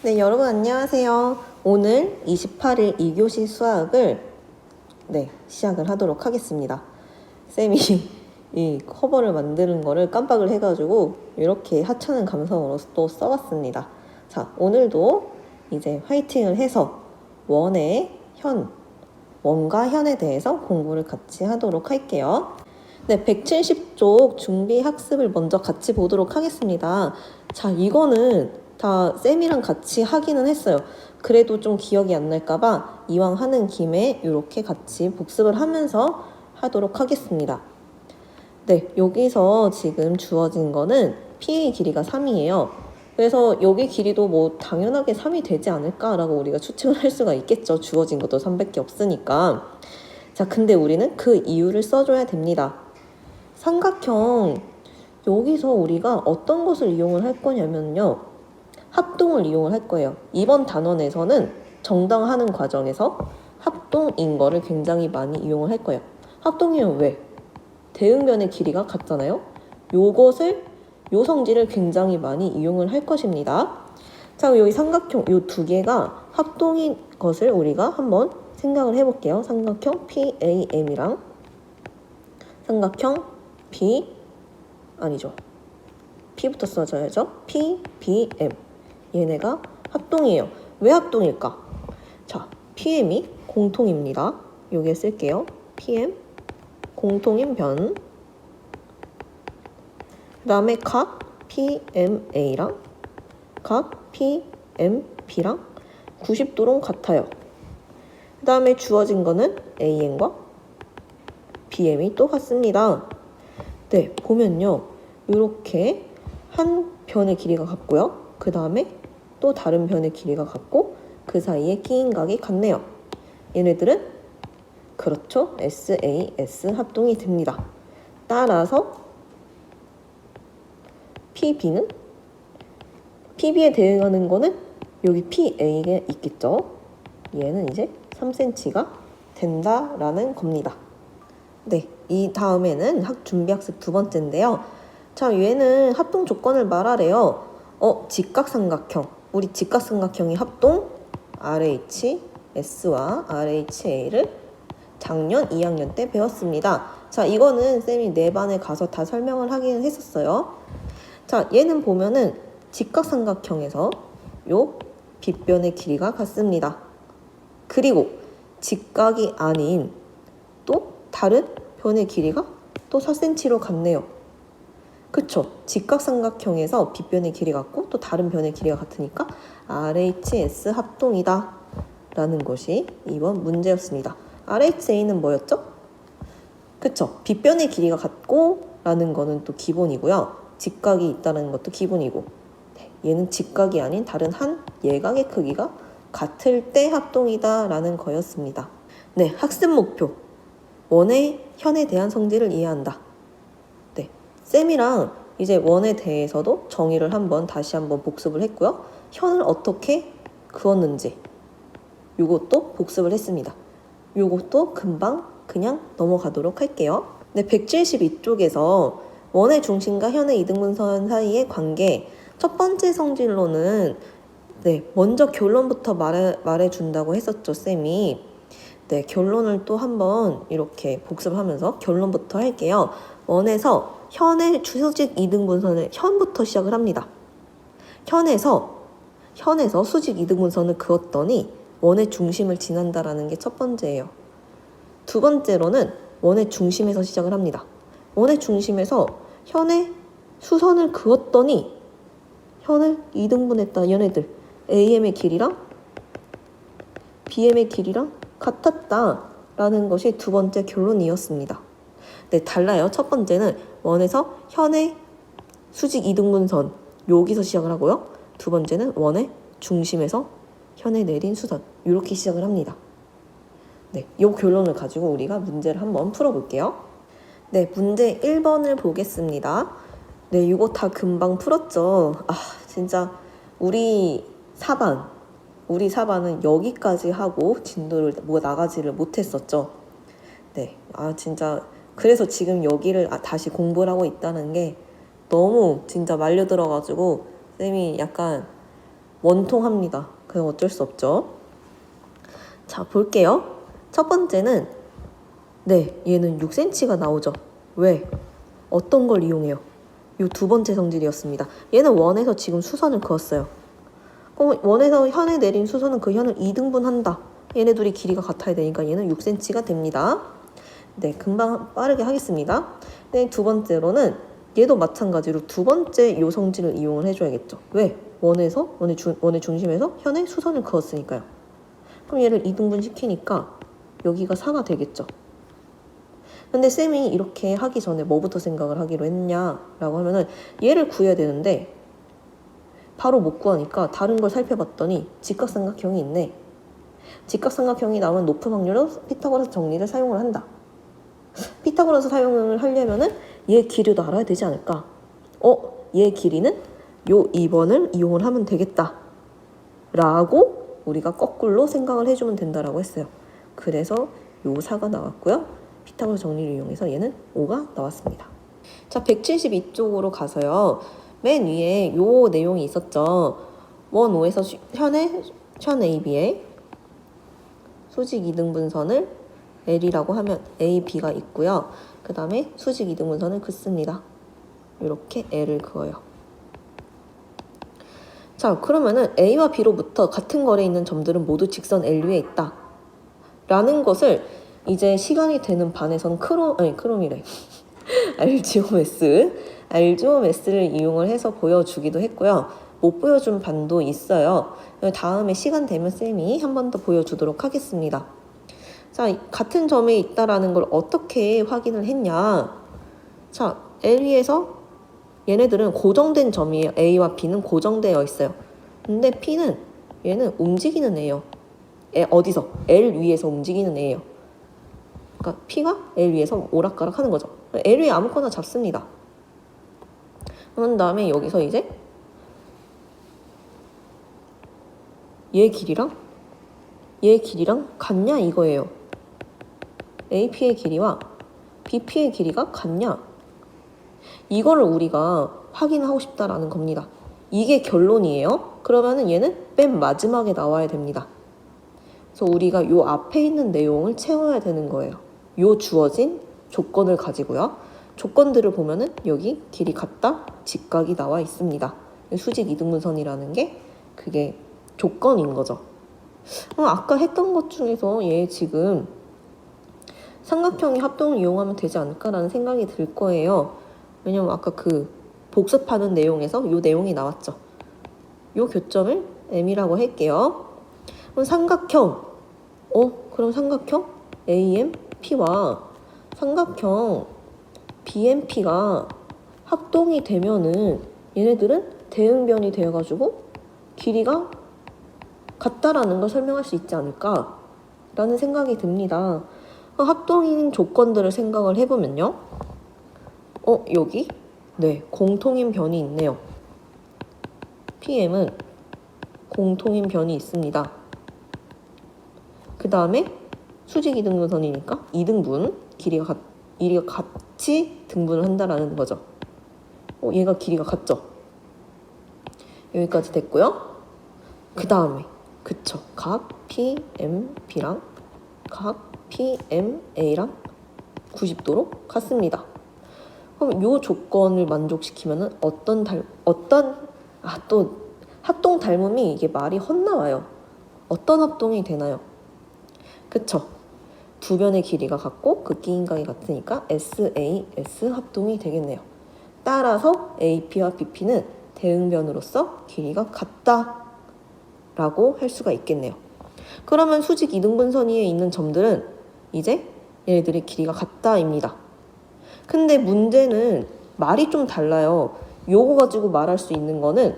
네, 여러분 안녕하세요. 오늘 28일 2교시 수학을 시작을 하도록 하겠습니다. 쌤이 이 커버를 만드는 거를 깜빡을 해가지고 이렇게 하찮은 감성으로 또 써봤습니다. 자, 오늘도 이제 화이팅을 해서 원과 현에 대해서 공부를 같이 하도록 할게요. 네, 170쪽 준비 학습을 먼저 같이 보도록 하겠습니다. 자, 이거는 다 쌤이랑 같이 하기는 했어요. 그래도 좀 기억이 안 날까봐 이왕 하는 김에 이렇게 같이 복습을 하면서 하도록 하겠습니다. 네, 여기서 지금 주어진 거는 P의 길이가 3이에요. 그래서 여기 길이도 뭐 당연하게 3이 되지 않을까라고 우리가 추측을 할 수가 있겠죠. 주어진 것도 3밖에 없으니까. 자, 근데 우리는 그 이유를 써줘야 됩니다. 삼각형, 여기서 우리가 어떤 것을 이용을 할 거냐면요. 합동을 이용을 할 거예요. 이번 단원에서는 정당하는 과정에서 합동인 거를 굉장히 많이 이용을 할 거예요. 합동이면 왜? 대응변의 길이가 같잖아요. 요 성질을 굉장히 많이 이용을 할 것입니다. 자, 여기 삼각형 요 두 개가 합동인 것을 우리가 한번 생각을 해볼게요. 삼각형 PAM이랑 삼각형 P부터 써줘야죠. PBM. 얘네가 합동이에요. 왜 합동일까? 자, PM이 공통입니다. 여기에 쓸게요. PM, 공통인 변. 그 다음에 각 PMA랑 각 PMB랑 90도로 같아요. 그 다음에 주어진 거는 AM과 BM이 또 같습니다. 네, 보면요. 이렇게 한 변의 길이가 같고요. 그 다음에 또 다른 변의 길이가 같고 그 사이에 끼인 각이 같네요. 얘네들은 그렇죠. SAS 합동이 됩니다. 따라서 PB에 대응하는 거는 여기 PA가 있겠죠. 얘는 이제 3cm가 된다라는 겁니다. 네, 이 다음에는 준비학습 두 번째인데요. 자, 얘는 합동 조건을 말하래요. 직각삼각형. 우리 직각삼각형이 합동 RHS와 RHA를 작년 2학년 때 배웠습니다. 자, 이거는 쌤이 내 반에 가서 다 설명을 하긴 했었어요. 자, 얘는 보면은 직각삼각형에서 요 빗변의 길이가 같습니다. 그리고 직각이 아닌 또 다른 변의 길이가 또 4cm로 같네요. 그쵸? 직각삼각형에서 빗변의 길이 같고 또 다른 변의 길이가 같으니까 RHS 합동이다 라는 것이 이번 문제였습니다. RHA는 뭐였죠? 그쵸? 빗변의 길이가 같고 라는 거는 또 기본이고요. 직각이 있다는 것도 기본이고, 얘는 직각이 아닌 다른 한 예각의 크기가 같을 때 합동이다 라는 거였습니다. 네, 학습 목표. 원의 현에 대한 성질을 이해한다. 네, 쌤이랑 이제 원에 대해서도 정의를 다시 한번 복습을 했고요. 현을 어떻게 그었는지 요것도 복습을 했습니다. 요것도 금방 그냥 넘어가도록 할게요. 네, 172쪽에서 원의 중심과 현의 이등분선 사이의 관계, 첫 번째 성질로는 먼저 결론부터 말해준다고 했었죠, 쌤이. 네, 결론을 또 한번 이렇게 복습하면서 결론부터 할게요. 원에서 현의 수직 이등분선을 현부터 시작을 합니다. 현에서 수직 이등분선을 그었더니 원의 중심을 지난다라는 게 첫 번째예요. 두 번째로는 원의 중심에서 시작을 합니다. 원의 중심에서 현의 수선을 그었더니 현을 이등분했다. 얘네들 AM의 길이랑 BM의 길이랑 같았다라는 것이 두 번째 결론이었습니다. 네, 달라요. 첫 번째는 원에서 현의 수직 이등분선 여기서 시작을 하고요. 두 번째는 원의 중심에서 현에 내린 수선 이렇게 시작을 합니다. 네, 이 결론을 가지고 우리가 문제를 한번 풀어볼게요. 네, 문제 1번을 보겠습니다. 네, 이거 다 금방 풀었죠. 진짜 우리 4반은 여기까지 하고 진도를 나가지를 못했었죠. 네, 진짜 그래서 지금 여기를 다시 공부를 하고 있다는 게 너무 진짜 말려들어가지고 쌤이 약간 원통합니다. 그냥 어쩔 수 없죠. 자, 볼게요. 첫 번째는 네, 얘는 6cm가 나오죠. 왜? 어떤 걸 이용해요? 이 두 번째 성질이었습니다. 얘는 원에서 지금 수선을 그었어요. 그럼 원에서 현에 내린 수선은 그 현을 2등분한다. 얘네 둘이 길이가 같아야 되니까 얘는 6cm가 됩니다. 네, 금방 빠르게 하겠습니다. 네, 두 번째로는 얘도 마찬가지로 두 번째 요 성질을 이용을 해줘야겠죠. 왜? 원의 중심에서 현에 수선을 그었으니까요. 그럼 얘를 2등분 시키니까 여기가 4가 되겠죠. 근데 쌤이 이렇게 하기 전에 뭐부터 생각을 하기로 했냐라고 하면은 얘를 구해야 되는데 바로 못 구하니까 다른 걸 살펴봤더니 직각삼각형이 있네. 직각삼각형이 나오면 높은 확률로 피타고라스 정리를 사용을 한다. 피타고라스 사용을 하려면은 얘 길이도 알아야 되지 않을까? 얘 길이는 요 2번을 이용을 하면 되겠다. 라고 우리가 거꾸로 생각을 해주면 된다라고 했어요. 그래서 요 4가 나왔고요. 피타고라스 정리를 이용해서 얘는 5가 나왔습니다. 자, 172쪽으로 가서요. 맨 위에 요 내용이 있었죠. 원 5에서 현 AB에 수직 2등분선을 L이라고 하면 AB가 있고요. 그 다음에 수직 2등분선을 긋습니다. 이렇게 L을 그어요. 자, 그러면은 A와 B로부터 같은 거리에 있는 점들은 모두 직선 L 위에 있다. 라는 것을 이제 시간이 되는 반에서는 크롬이래. 알지오메스를 이용을 해서 보여주기도 했고요. 못 보여준 반도 있어요. 다음에 시간 되면 쌤이 한 번 더 보여주도록 하겠습니다. 자, 같은 점에 있다라는 걸 어떻게 확인을 했냐. 자, L 위에서 얘네들은 고정된 점이에요. A와 B는 고정되어 있어요. 근데 P는 얘는 움직이는 애예요. 어디서? L 위에서 움직이는 애예요. 그러니까 P가 L 위에서 오락가락 하는 거죠. L 위에 아무거나 잡습니다. 그런 다음에 여기서 이제 얘 길이랑 같냐 이거예요. AP의 길이와 BP의 길이가 같냐? 이거를 우리가 확인하고 싶다라는 겁니다. 이게 결론이에요. 그러면은 얘는 맨 마지막에 나와야 됩니다. 그래서 우리가 요 앞에 있는 내용을 채워야 되는 거예요. 요 주어진 조건을 가지고요. 조건들을 보면은 여기 길이 같다, 직각이 나와 있습니다. 수직 이등분선이라는 게 그게 조건인 거죠. 아까 했던 것 중에서 얘 지금 삼각형이 합동을 이용하면 되지 않을까라는 생각이 들 거예요. 왜냐면 아까 그 복습하는 내용에서 요 내용이 나왔죠. 요 교점을 M이라고 할게요. 그럼 삼각형 그럼 삼각형 AMP와 삼각형 BMP가 합동이 되면은 얘네들은 대응변이 되어가지고 길이가 같다라는 걸 설명할 수 있지 않을까 라는 생각이 듭니다. 합동인 조건들을 생각을 해보면요. 여기 네, 공통인 변이 있네요. PM은 공통인 변이 있습니다. 그 다음에 수직 이등분선이니까 2등분 길이가 같이 등분을 한다라는 거죠. 얘가 길이가 같죠? 여기까지 됐고요. 그 다음에 그쵸, 각 PMB랑 각 PMA랑 90도로 같습니다. 그럼 이 조건을 만족시키면은 또 합동 닮음이 이게 말이 헛나와요. 어떤 합동이 되나요? 그쵸? 두 변의 길이가 같고 극기인각이 같으니까 SAS 합동이 되겠네요. 따라서 AP와 BP는 대응변으로서 길이가 같다 라고 할 수가 있겠네요. 그러면 수직 이등분선 위에 있는 점들은 이제 얘네들의 길이가 같다입니다. 근데 문제는 말이 좀 달라요. 요거 가지고 말할 수 있는 거는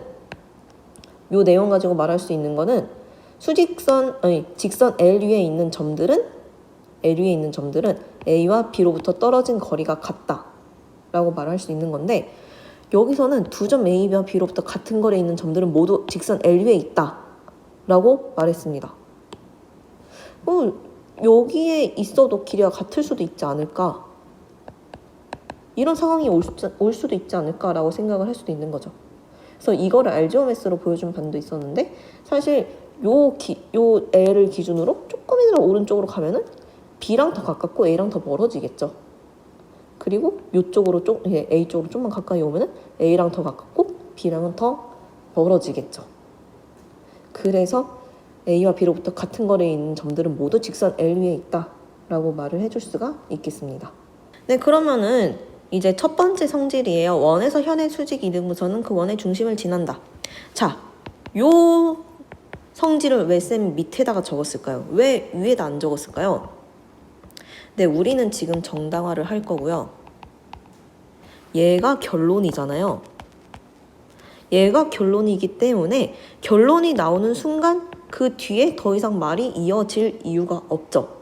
요 내용 가지고 말할 수 있는 거는 직선 L 위에 있는 점들은 A와 B로부터 떨어진 거리가 같다 라고 말할 수 있는 건데 여기서는 두 점 A와 B로부터 같은 거리에 있는 점들은 모두 직선 L 위에 있다 라고 말했습니다. 여기에 있어도 길이가 같을 수도 있지 않을까, 이런 상황이 올 수도 있지 않을까라고 생각을 할 수도 있는 거죠. 그래서 이거를 알지오메스로 보여준 반도 있었는데 사실 요 L을 기준으로 조금이라도 오른쪽으로 가면은 B랑 더 가깝고 A랑 더 멀어지겠죠. 그리고 요쪽으로 A 쪽으로 좀만 가까이 오면은 A랑 더 가깝고 B랑은 더 멀어지겠죠. 그래서 A와 B로부터 같은 거리에 있는 점들은 모두 직선 L 위에 있다 라고 말을 해줄 수가 있겠습니다. 네, 그러면은 이제 첫 번째 성질이에요. 원에서 현의 수직 이등분선은 그 원의 중심을 지난다. 자, 요 성질을 왜 쌤 밑에다가 적었을까요? 왜 위에다 안 적었을까요? 네, 우리는 지금 정당화를 할 거고요. 얘가 결론이잖아요. 얘가 결론이기 때문에 결론이 나오는 순간 그 뒤에 더 이상 말이 이어질 이유가 없죠.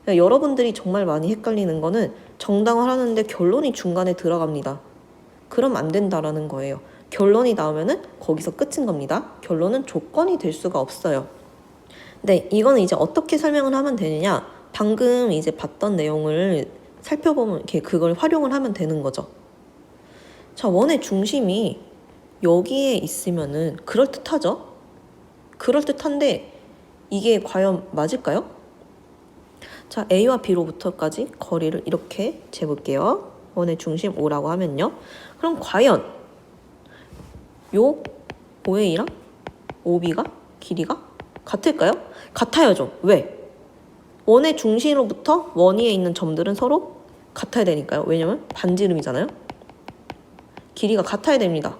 그러니까 여러분들이 정말 많이 헷갈리는 거는 정당화를 하는데 결론이 중간에 들어갑니다. 그럼 안 된다라는 거예요. 결론이 나오면은 거기서 끝인 겁니다. 결론은 조건이 될 수가 없어요. 네, 이거는 이제 어떻게 설명을 하면 되느냐? 방금 이제 봤던 내용을 살펴보면 이렇게 그걸 활용을 하면 되는 거죠. 자, 원의 중심이 여기에 있으면은 그럴듯하죠? 그럴듯한데 이게 과연 맞을까요? 자, A와 B로부터까지 거리를 이렇게 재볼게요. 원의 중심 O라고 하면요. 그럼 과연 요 OA랑 OB가 길이가 같을까요? 같아야죠. 왜? 원의 중심으로부터 원 위에 있는 점들은 서로 같아야 되니까요. 왜냐면 반지름이잖아요. 길이가 같아야 됩니다.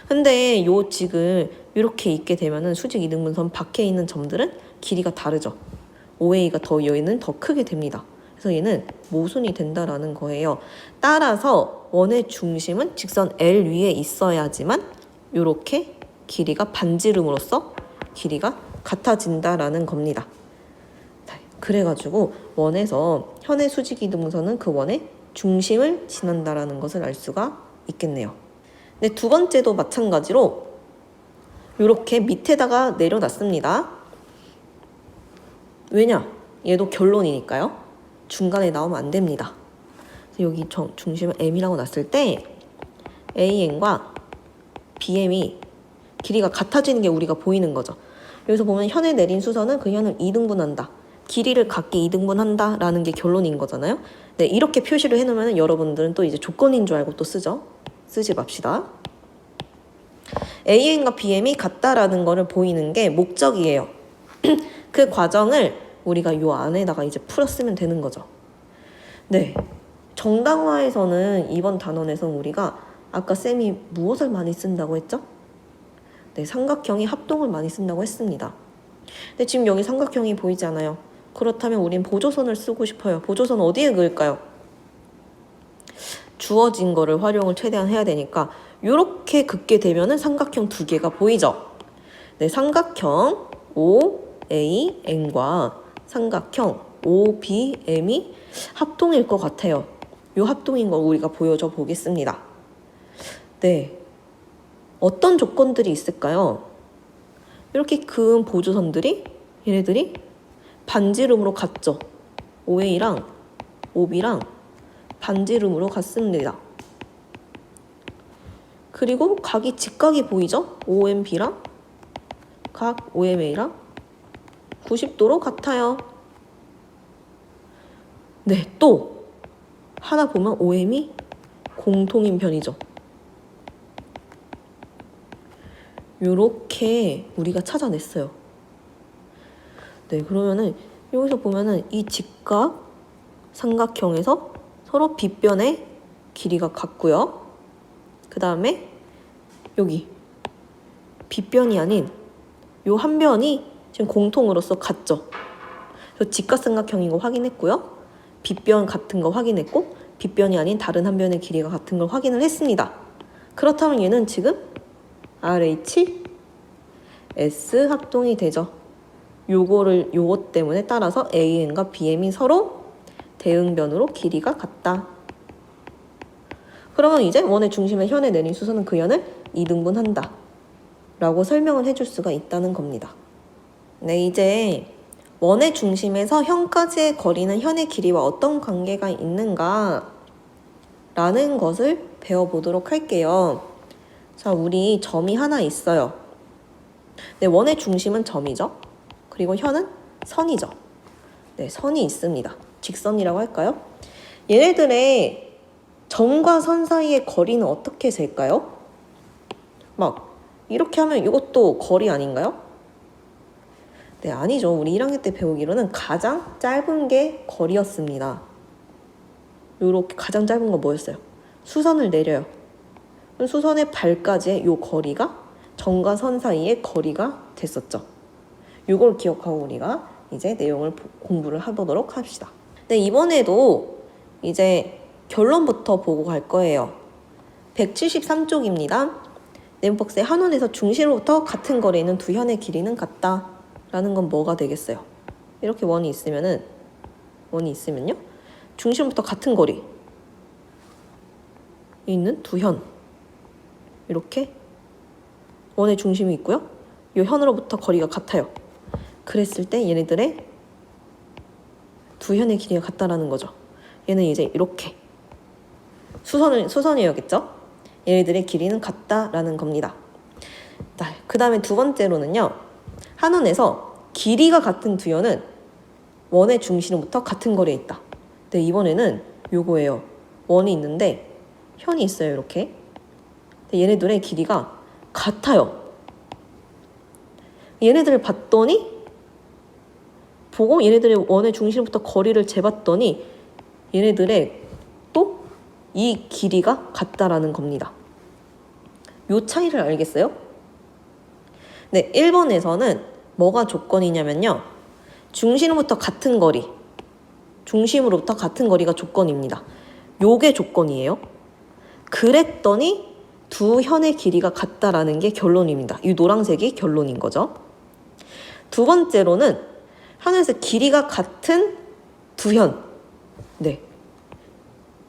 근데 요 지금 이렇게 있게 되면은 수직 이등분선 밖에 있는 점들은 길이가 다르죠. OA가 얘는 더 크게 됩니다. 그래서 얘는 모순이 된다라는 거예요. 따라서 원의 중심은 직선 L 위에 있어야지만 이렇게 길이가 반지름으로써 길이가 같아진다라는 겁니다. 그래가지고 원에서 현의 수직 이등분선은 그 원의 중심을 지난다라는 것을 알 수가 있겠네요. 네, 두 번째도 마찬가지로 이렇게 밑에다가 내려놨습니다. 왜냐? 얘도 결론이니까요. 중간에 나오면 안 됩니다. 여기 중심을 M이라고 놨을 때 AM과 BM이 길이가 같아지는 게 우리가 보이는 거죠. 여기서 보면 현에 내린 수선은 그 현을 이등분한다. 길이를 같게 이등분한다 라는 게 결론인 거잖아요. 네, 이렇게 표시를 해놓으면 여러분들은 또 이제 조건인 줄 알고 또 쓰죠. 쓰지 맙시다. AM과 BM이 같다라는 거를 보이는 게 목적이에요. 그 과정을 우리가 요 안에다가 이제 풀었으면 되는 거죠. 네, 정당화에서는 이번 단원에서는 우리가 아까 쌤이 무엇을 많이 쓴다고 했죠? 네, 삼각형이 합동을 많이 쓴다고 했습니다. 근데 지금 여기 삼각형이 보이지 않아요? 그렇다면 우린 보조선을 쓰고 싶어요. 보조선 어디에 그을까요? 주어진 거를 활용을 최대한 해야 되니까 이렇게 긋게 되면은 삼각형 두 개가 보이죠? 네, 삼각형 OAM과 삼각형 OBM이 합동일 것 같아요. 이 합동인 거 우리가 보여줘 보겠습니다. 네, 어떤 조건들이 있을까요? 이렇게 그은 보조선들이 얘네들이 반지름으로 같죠. OA랑 OB랑 반지름으로 같습니다. 그리고 각이 직각이 보이죠? OMB랑 각 OMA랑 90도로 같아요. 네, 또 하나 보면 OM이 공통인 편이죠. 요렇게 우리가 찾아냈어요. 네, 그러면은 여기서 보면은 이 직각 삼각형에서 서로 빗변의 길이가 같고요. 그 다음에 여기 빗변이 아닌 요 한 변이 지금 공통으로서 같죠. 그래서 직각삼각형인 거 확인했고요. 빗변 같은 거 확인했고 빗변이 아닌 다른 한 변의 길이가 같은 걸 확인을 했습니다. 그렇다면 얘는 지금 RH, S 합동이 되죠. 요것 때문에 따라서 AM과 BM이 서로 대응변으로 길이가 같다. 그러면 이제 원의 중심에 현에 내린 수선은 그 현을 이등분한다 라고 설명을 해줄 수가 있다는 겁니다. 네, 이제 원의 중심에서 현까지의 거리는 현의 길이와 어떤 관계가 있는가 라는 것을 배워보도록 할게요. 자, 우리 점이 하나 있어요. 네, 원의 중심은 점이죠. 그리고 현은 선이죠. 네, 선이 있습니다. 직선이라고 할까요? 얘네들의 점과 선 사이의 거리는 어떻게 잴까요? 막 이렇게 하면 이것도 거리 아닌가요? 네, 아니죠. 우리 1학년 때 배우기로는 가장 짧은 게 거리였습니다. 요렇게 가장 짧은 건 뭐였어요? 수선을 내려요. 수선의 발까지의 요 거리가 점과 선 사이의 거리가 됐었죠. 요걸 기억하고 우리가 이제 내용을 공부를 해보도록 합시다. 네, 이번에도 이제 결론부터 보고 갈 거예요. 173쪽입니다. 네모박스의 한원에서 중심으로부터 같은 거리에 있는 두 현의 길이는 같다. 라는 건 뭐가 되겠어요? 이렇게 원이 있으면요. 중심부터 같은 거리에 있는 두 현. 이렇게 원의 중심이 있고요. 이 현으로부터 거리가 같아요. 그랬을 때 얘네들의 두 현의 길이가 같다라는 거죠. 얘는 이제 이렇게 수선이어야겠죠? 얘네들의 길이는 같다라는 겁니다. 그 다음에 두 번째로는요. 한원에서 길이가 같은 두 현은 원의 중심으로부터 같은 거리에 있다. 네, 이번에는 요거예요. 원이 있는데 현이 있어요. 이렇게. 얘네들의 길이가 같아요. 얘네들을 봤더니 보고 얘네들의 원의 중심부터 거리를 재봤더니 얘네들의 또 이 길이가 같다라는 겁니다. 요 차이를 알겠어요? 네, 1번에서는 뭐가 조건이냐면요. 중심으로부터 같은 거리가 조건입니다. 요게 조건이에요. 그랬더니 두 현의 길이가 같다라는 게 결론입니다. 이 노란색이 결론인 거죠. 두 번째로는 하늘에서 길이가 같은 두 현. 네.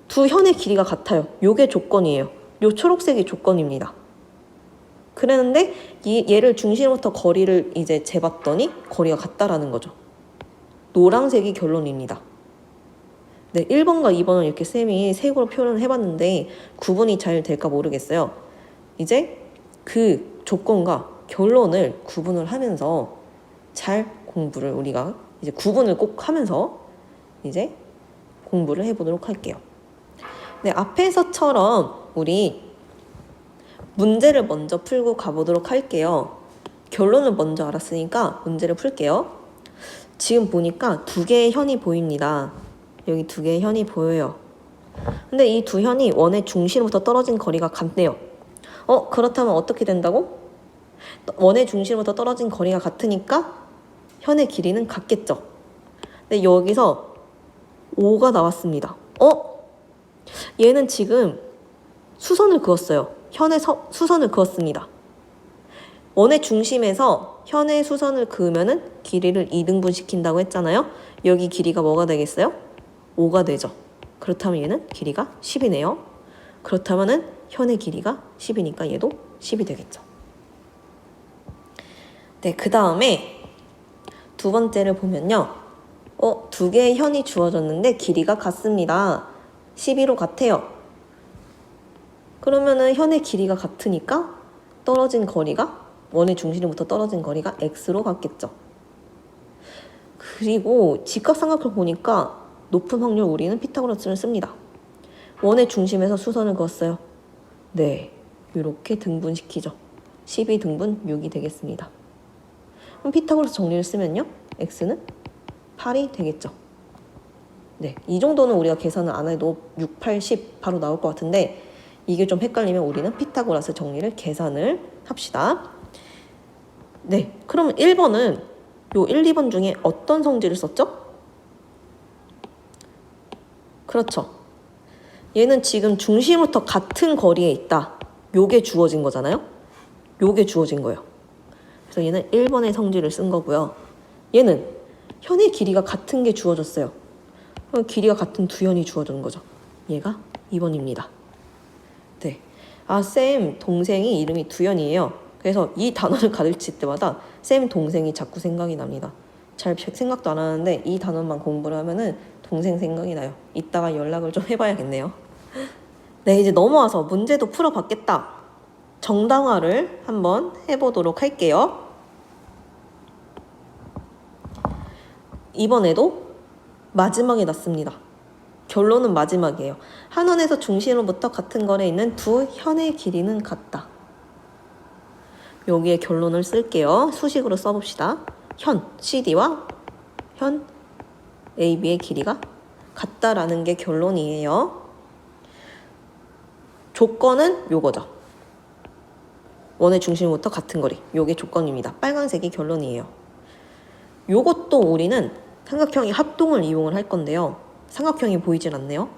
두 현의 길이가 같아요. 요게 조건이에요. 요 초록색이 조건입니다. 그랬는데 얘를 중심부터 거리를 이제 재봤더니 거리가 같다라는 거죠. 노란색이 결론입니다. 네, 1번과 2번은 이렇게 쌤이 색으로 표현을 해봤는데 구분이 잘 될까 모르겠어요. 이제 그 조건과 결론을 구분을 하면서 잘 공부를 우리가 이제 구분을 꼭 하면서 이제 공부를 해보도록 할게요. 네, 앞에서처럼 우리 문제를 먼저 풀고 가보도록 할게요. 결론을 먼저 알았으니까 문제를 풀게요. 지금 보니까 두 개의 현이 보입니다. 여기 두 개의 현이 보여요. 근데 이 두 현이 원의 중심부터 떨어진 거리가 같네요. 그렇다면 어떻게 된다고? 원의 중심부터 떨어진 거리가 같으니까 현의 길이는 같겠죠. 근데 여기서 5가 나왔습니다. 얘는 지금 수선을 그었어요. 현에서 수선을 그었습니다. 원의 중심에서 현의 수선을 그으면은 길이를 2등분 시킨다고 했잖아요. 여기 길이가 뭐가 되겠어요? 5가 되죠. 그렇다면 얘는 길이가 10이네요. 그렇다면은 현의 길이가 10이니까 얘도 10이 되겠죠. 네, 그 다음에 두 번째를 보면요. 두 개의 현이 주어졌는데 길이가 같습니다. 12로 같아요. 그러면은 현의 길이가 같으니까 떨어진 거리가 원의 중심부터 떨어진 거리가 x로 같겠죠. 그리고 직각삼각형 보니까 높은 확률 우리는 피타고라스를 씁니다. 원의 중심에서 수선을 그었어요. 네, 이렇게 등분시키죠. 12등분 6이 되겠습니다. 그럼 피타고라스 정리를 쓰면요. x는 8이 되겠죠. 네, 이 정도는 우리가 계산을 안 해도 6, 8, 10 바로 나올 것 같은데 이게 좀 헷갈리면 우리는 피타고라스 정리를 계산을 합시다. 네, 그럼 1번은 요 1, 2번 중에 어떤 성질을 썼죠? 그렇죠. 얘는 지금 중심부터 같은 거리에 있다. 요게 주어진 거잖아요. 요게 주어진 거예요. 그래서 얘는 1번의 성질을 쓴 거고요. 얘는 현의 길이가 같은 게 주어졌어요. 길이가 같은 두 현이 주어진 거죠. 얘가 2번입니다. 네. 쌤 동생이 이름이 두현이에요. 그래서 이 단어를 가르칠 때마다 쌤 동생이 자꾸 생각이 납니다. 잘 생각도 안 하는데 이 단어만 공부를 하면은 동생 생각이 나요. 이따가 연락을 좀 해봐야겠네요. 네, 이제 넘어와서 문제도 풀어봤겠다. 정당화를 한번 해보도록 할게요. 이번에도 마지막에 났습니다. 결론은 마지막이에요. 한 원에서 중심으로부터 같은 거리에 있는 두 현의 길이는 같다. 여기에 결론을 쓸게요. 수식으로 써봅시다. 현 CD와 현 AB의 길이가 같다라는 게 결론이에요. 조건은 요거죠. 원의 중심부터 같은 거리. 요게 조건입니다. 빨간색이 결론이에요. 요것도 우리는 삼각형의 합동을 이용을 할 건데요. 삼각형이 보이질 않네요.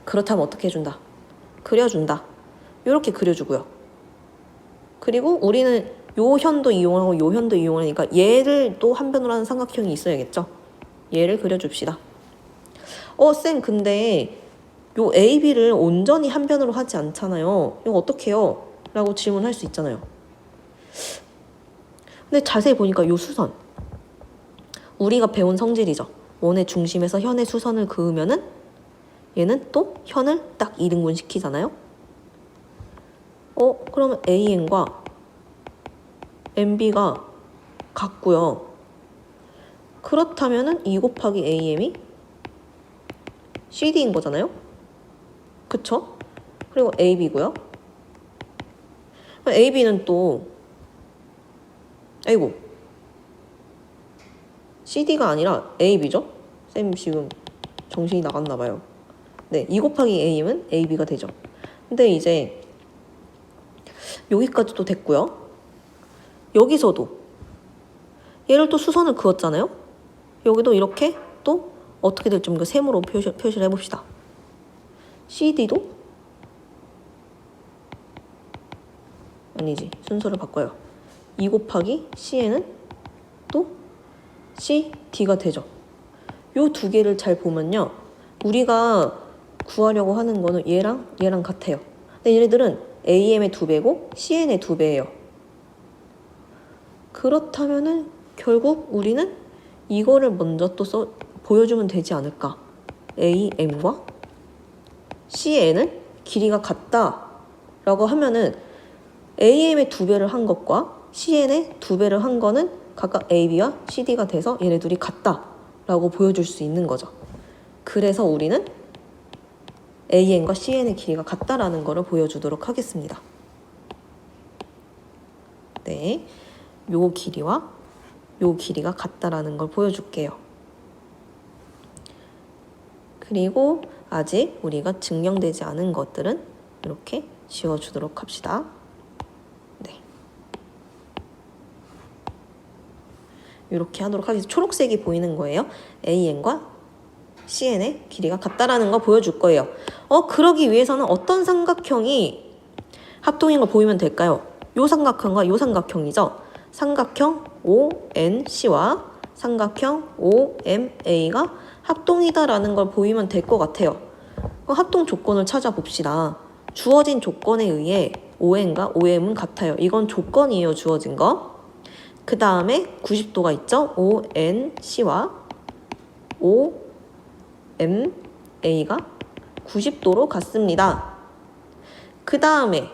그렇다면 어떻게 해준다? 그려준다. 요렇게 그려주고요. 그리고 우리는 요 현도 이용하고 요 현도 이용하니까 얘를 또 한 변으로 하는 삼각형이 있어야겠죠. 얘를 그려줍시다. 쌤 근데 요 AB를 온전히 한 변으로 하지 않잖아요. 이거 어떡해요? 라고 질문할 수 있잖아요. 근데 자세히 보니까 요 수선 우리가 배운 성질이죠. 원의 중심에서 현의 수선을 그으면은 얘는 또 현을 딱 2등분 시키잖아요. 그러면 AN과 MB가 같고요. 그렇다면은 2 곱하기 AM이 CD인 거잖아요. 그쵸? 그리고 AB고요. AB는 또 아이고 CD가 아니라 AB죠? 쌤 지금 정신이 나갔나 봐요. 네, 2 곱하기 AM은 AB가 되죠. 근데 이제 여기까지도 됐고요. 여기서도 얘를 또 수선을 그었잖아요. 여기도 이렇게 또 어떻게 될지 우리가 세모로 표시를 해봅시다. CD도 아니지, 순서를 바꿔요. 2 곱하기 CN은 또 CD가 되죠. 요 두 개를 잘 보면요, 우리가 구하려고 하는 거는 얘랑 같아요. 근데 얘네들은 AM의 2배고 CN의 2배예요. 그렇다면은 결국 우리는 이거를 먼저 또 보여주면 되지 않을까. AM과 CN을 길이가 같다라고 하면은 AM의 2배를 한 것과 CN의 2배를 한 거는 각각 AB와 CD가 돼서 얘네 둘이 같다라고 보여줄 수 있는 거죠. 그래서 우리는 AN과 CN의 길이가 같다라는 거를 보여주도록 하겠습니다. 네, 요 길이와 요 길이가 같다라는 걸 보여줄게요. 그리고 아직 우리가 증명되지 않은 것들은 이렇게 지워주도록 합시다. 네, 이렇게 하도록 하겠습니다. 초록색이 보이는 거예요. AN과 CN의 길이가 같다라는 거 보여줄 거예요. 그러기 위해서는 어떤 삼각형이 합동인 걸 보이면 될까요? 요 삼각형과 요 삼각형이죠. 삼각형 ONC와 삼각형 OMA가 합동이다라는 걸 보이면 될 것 같아요. 합동 조건을 찾아봅시다. 주어진 조건에 의해 ON과 OM은 같아요. 이건 조건이에요, 주어진 거. 그 다음에 90도가 있죠. ONC와 OMA가 90도로 같습니다. 그 다음에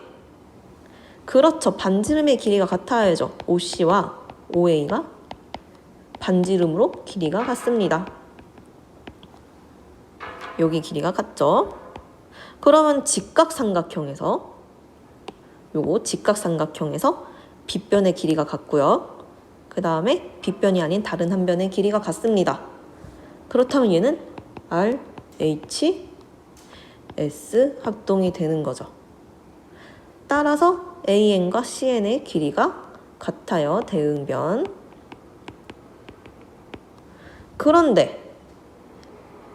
그렇죠, 반지름의 길이가 같아야죠. OC와 OA가 반지름으로 길이가 같습니다. 여기 길이가 같죠. 그러면 직각삼각형에서 요거 직각삼각형에서 빗변의 길이가 같고요. 그 다음에 빗변이 아닌 다른 한 변의 길이가 같습니다. 그렇다면 얘는 RH, S 합동이 되는 거죠. 따라서 AN과 CN의 길이가 같아요. 대응변. 그런데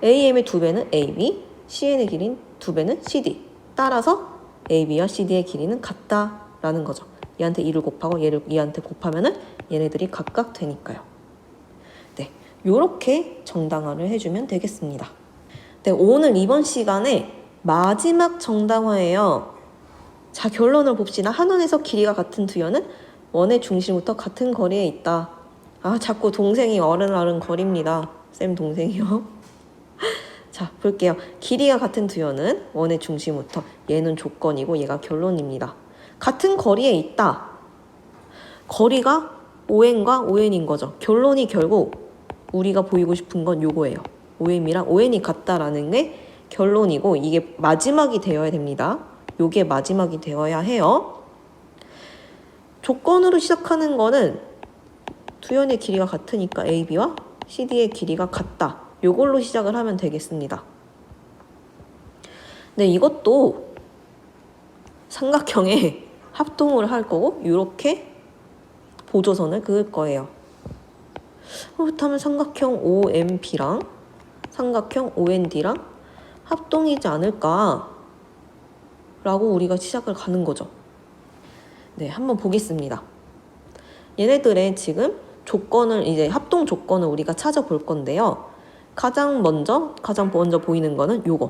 AM의 2배는 AB, CN의 길이는 2배는 CD. 따라서 AB와 CD의 길이는 같다라는 거죠. 얘한테 2를 곱하고 얘한테 곱하면은 얘네들이 각각 되니까요. 네, 요렇게 정당화를 해주면 되겠습니다. 네, 오늘 이번 시간에 마지막 정당화예요. 자, 결론을 봅시다. 한 원에서 길이가 같은 두 현은 원의 중심부터 같은 거리에 있다. 자꾸 동생이 어른어른 거립니다. 쌤 동생이요. 자, 볼게요. 길이가 같은 두 현은 원의 중심부터, 얘는 조건이고 얘가 결론입니다. 같은 거리에 있다. 거리가 ON과 ON인 거죠. 결론이 결국 우리가 보이고 싶은 건 요거예요. OM이랑 ON이 같다라는 게 결론이고 이게 마지막이 되어야 됩니다. 요게 마지막이 되어야 해요. 조건으로 시작하는 거는 두연의 길이가 같으니까 AB와 CD의 길이가 같다. 요걸로 시작을 하면 되겠습니다. 네, 이것도 삼각형에 합동을 할 거고 이렇게 보조선을 그을 거예요. 그렇다면 삼각형 OMB랑 삼각형 OND랑 합동이지 않을까 라고 우리가 시작을 가는 거죠. 네, 한번 보겠습니다. 얘네들의 지금 조건을 이제 합동 조건을 우리가 찾아볼 건데요. 가장 먼저 보이는 거는 요거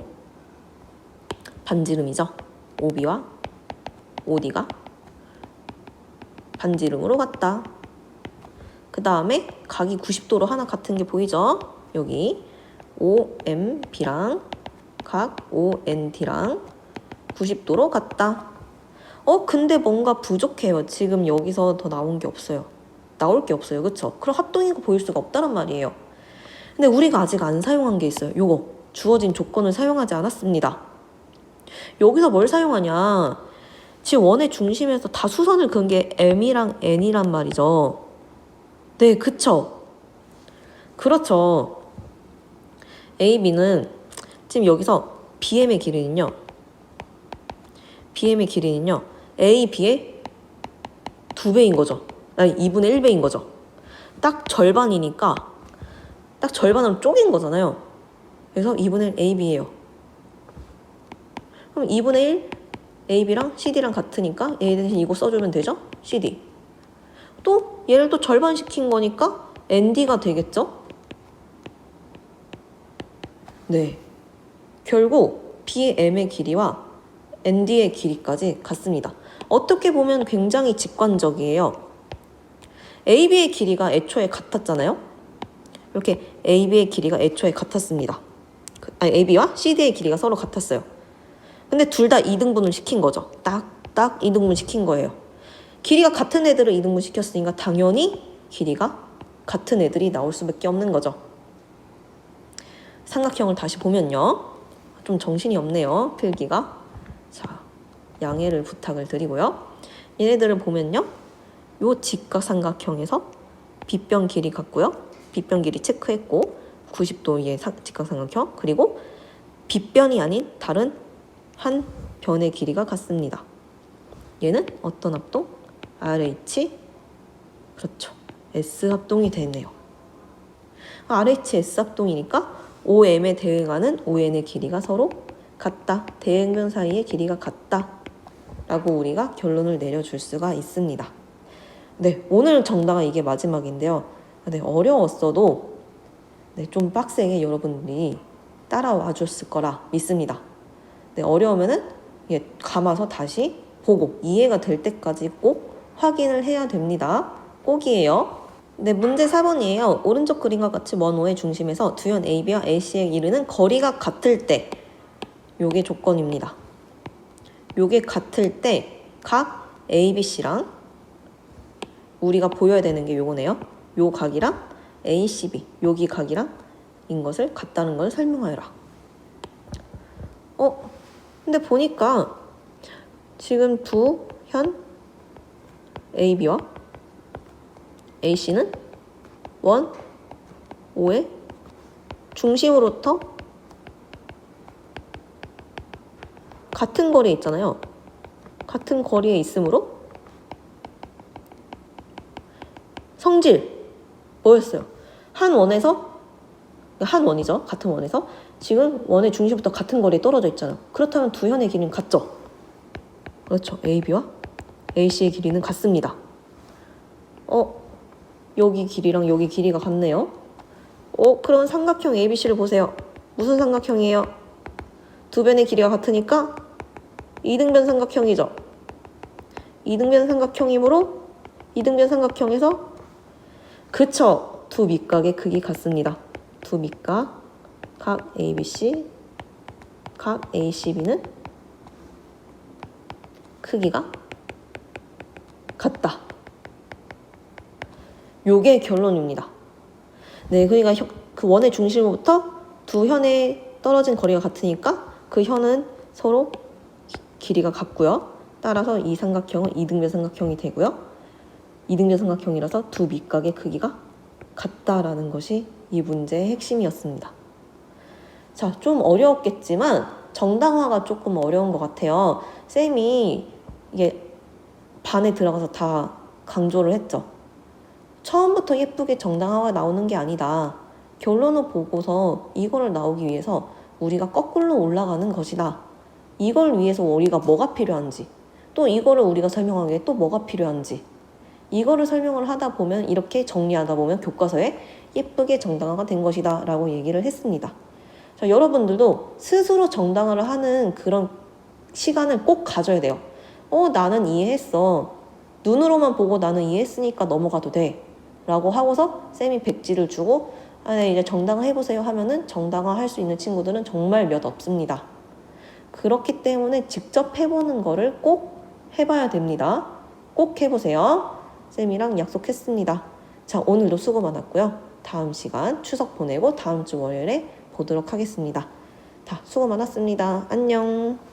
반지름이죠. OB와 OD가 반지름으로 같다. 그 다음에 각이 90도로 하나 같은 게 보이죠? 여기 OMB랑 각 OND랑 90도로 같다. 근데 뭔가 부족해요. 지금 여기서 더 나온 게 없어요. 나올 게 없어요. 그쵸? 그럼 합동이고 보일 수가 없다는 말이에요. 근데 우리가 아직 안 사용한 게 있어요. 요거 주어진 조건을 사용하지 않았습니다. 여기서 뭘 사용하냐? 지금 원의 중심에서 다 수선을 그은 게 M이랑 N이란 말이죠. 네, 그쵸? 그렇죠. AB는 지금 여기서 BM의 길이는요. AB의 2배인 거죠. 아니 2분의 1배인 거죠. 딱 절반이니까 딱 절반으로 쪼갠 거잖아요. 그래서 2분의 1 AB예요. 그럼 2분의 1 AB랑 CD랑 같으니까 A 대신 이거 써주면 되죠? CD. 또 얘를 또 절반 시킨 거니까 ND가 되겠죠? 네. 결국 BM의 길이와 ND의 길이까지 같습니다. 어떻게 보면 굉장히 직관적이에요. AB의 길이가 애초에 같았잖아요. 이렇게 AB의 길이가 애초에 같았습니다. AB와 CD의 길이가 서로 같았어요. 근데 둘 다 2등분을 시킨 거죠. 딱 2등분 시킨 거예요. 길이가 같은 애들을 2등분 시켰으니까 당연히 길이가 같은 애들이 나올 수밖에 없는 거죠. 삼각형을 다시 보면요. 좀 정신이 없네요. 필기가. 자, 양해를 부탁을 드리고요. 얘네들을 보면요. 요 직각삼각형에서 빗변 길이 같고요. 빗변 길이 체크했고 90도의 직각삼각형 그리고 빗변이 아닌 다른 한 변의 길이가 같습니다. 얘는 어떤 합동? RH 그렇죠. S 합동이 되네요. RH S 합동이니까 OM에 대응하는 ON의 길이가 서로 같다. 대응변 사이의 길이가 같다. 라고 우리가 결론을 내려줄 수가 있습니다. 네, 오늘 정답은 이게 마지막인데요. 네, 어려웠어도 네, 좀 빡세게 여러분들이 따라와 줬을 거라 믿습니다. 네, 어려우면은 감아서 다시 보고 이해가 될 때까지 꼭 확인을 해야 됩니다. 꼭이에요. 네, 문제 4번이에요. 오른쪽 그림과 같이 원 O의 중심에서 두연 AB와 AC에 이르는 거리가 같을 때 요게 조건입니다. 요게 같을 때 각 ABC랑 우리가 보여야 되는 게 요거네요. 요 각이랑 ACB 여기 각이랑 인 것을 같다는 걸 설명하여라. 근데 보니까 지금 두현 AB와 AC는 원 O의 중심으로부터 같은 거리에 있잖아요. 같은 거리에 있으므로 성질 뭐였어요? 한 원이죠. 같은 원에서 지금 원의 중심부터 같은 거리에 떨어져 있잖아요. 그렇다면 두 현의 길이는 같죠? 그렇죠. AB와 AC의 길이는 같습니다. 여기 길이랑 여기 길이가 같네요. 그럼 삼각형 ABC를 보세요. 무슨 삼각형이에요? 두 변의 길이가 같으니까 이등변 삼각형이죠. 이등변 삼각형이므로 이등변 삼각형에서 그쵸. 두 밑각의 크기 같습니다. 두 밑각 각 ABC 각 ACB는 크기가 같다. 요게 결론입니다. 네, 그러니까 그 원의 중심으로부터 두 현의 떨어진 거리가 같으니까 그 현은 서로 길이가 같고요. 따라서 이 삼각형은 이등변 삼각형이 되고요. 이등변 삼각형이라서 두 밑각의 크기가 같다라는 것이 이 문제의 핵심이었습니다. 자, 좀 어려웠겠지만 정당화가 조금 어려운 것 같아요. 쌤이 이게 반에 들어가서 다 강조를 했죠. 처음부터 예쁘게 정당화가 나오는 게 아니다. 결론을 보고서 이거를 나오기 위해서 우리가 거꾸로 올라가는 것이다. 이걸 위해서 우리가 뭐가 필요한지, 또 이거를 우리가 설명하기 위해 또 뭐가 필요한지, 이거를 설명을 하다 보면, 이렇게 정리하다 보면 교과서에 예쁘게 정당화가 된 것이다 라고 얘기를 했습니다. 자, 여러분들도 스스로 정당화를 하는 그런 시간을 꼭 가져야 돼요. 나는 이해했어. 눈으로만 보고 나는 이해했으니까 넘어가도 돼 라고 하고서 쌤이 백지를 주고 네, 이제 정당화 해보세요 하면은 정당화 할 수 있는 친구들은 정말 몇 없습니다. 그렇기 때문에 직접 해보는 거를 꼭 해봐야 됩니다. 꼭 해보세요. 쌤이랑 약속했습니다. 자, 오늘도 수고 많았고요. 다음 시간 추석 보내고 다음 주 월요일에 보도록 하겠습니다. 자, 수고 많았습니다. 안녕.